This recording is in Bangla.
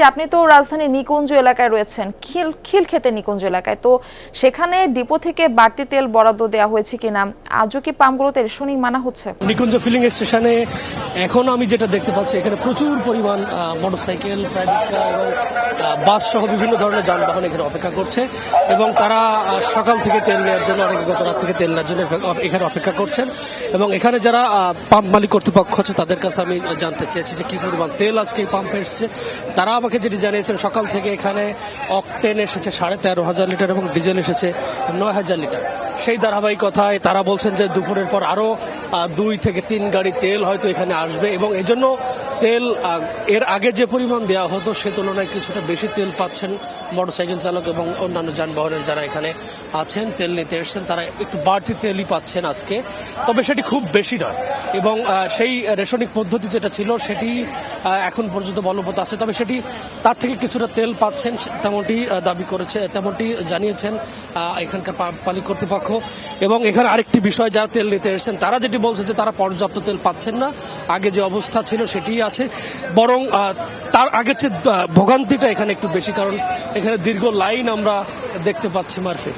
যে আপনি তো রাজধানীর নিকুঞ্জ এলাকায় রয়েছেন, খিলক্ষেতে নিকুঞ্জ এলাকায়, তো সেখানে ডিপো থেকে বাড়তি তেল বরাদ্দ দেওয়া হয়েছে কিনা, আজও কি পাম্পগুলোতে রেশনিং মানা হচ্ছে? নিকুঞ্জ ফিলিং স্টেশনে এখন আমি যেটা দেখতে পাচ্ছি, এখানে প্রচুর পরিমাণ মোটরসাইকেল, প্রাইভেট কার এবং বাস সহ বিভিন্ন ধরনের যানবাহন এখানে অপেক্ষা করছে এবং তারা সকাল থেকে তেল নেওয়ার জন্য, অনেকে গত রাত থেকে তেল নেওয়ার জন্য এখানে অপেক্ষা করছেন। এবং এখানে যারা পাম্প মালিক কর্তৃপক্ষ আছে তাদের কাছে আমি জানতে চেয়েছি যে কি পরিমাণ তেল আজকে এই পাম্পে এসছে। তারা আমাকে যেটি জানিয়েছেন, সকাল থেকে এখানে অকটেন এসেছে 13,500 লিটার এবং ডিজেল এসেছে 9,000 লিটার। সেই ধারাবাহিকতায় তারা বলছেন যে দুপুরের পর আরও 2 থেকে 3 গাড়ি তেল হয়তো এখানে আসবে এবং এজন্য তেল এর আগে যে পরিমাণ দেওয়া হতো সে তুলনায় কিছুটা বেশি তেল পাচ্ছেন মোটরসাইকেল চালক এবং অন্যান্য যানবাহনের যারা এখানে আছেন, তেল নিতে এসছেন, তারা একটু বাড়তি তেলই পাচ্ছেন আজকে। তবে সেটি খুব বেশি নয় এবং সেই রেশনিং পদ্ধতি যেটা ছিল সেটি এখন পর্যন্ত বলবৎ আছে। তবে সেটি তার থেকে কিছুটা তেল পাচ্ছেন তেমনটি দাবি করেছে, তেমনটি জানিয়েছেন এখানকার পাম্প কর্তৃপক্ষ। এবং এখানে আরেকটি বিষয়, যারা তেল নিতে এসেছেন তারা যেটি বলছে যে তারা পর্যাপ্ত তেল পাচ্ছেন না, আগে যে অবস্থা ছিল সেটিই আছে, বরং তার আগের চেয়ে ভোগান্তিটা এখানে একটু বেশি, কারণ এখানে দীর্ঘ লাইন আমরা দেখতে পাচ্ছি মার্কেট।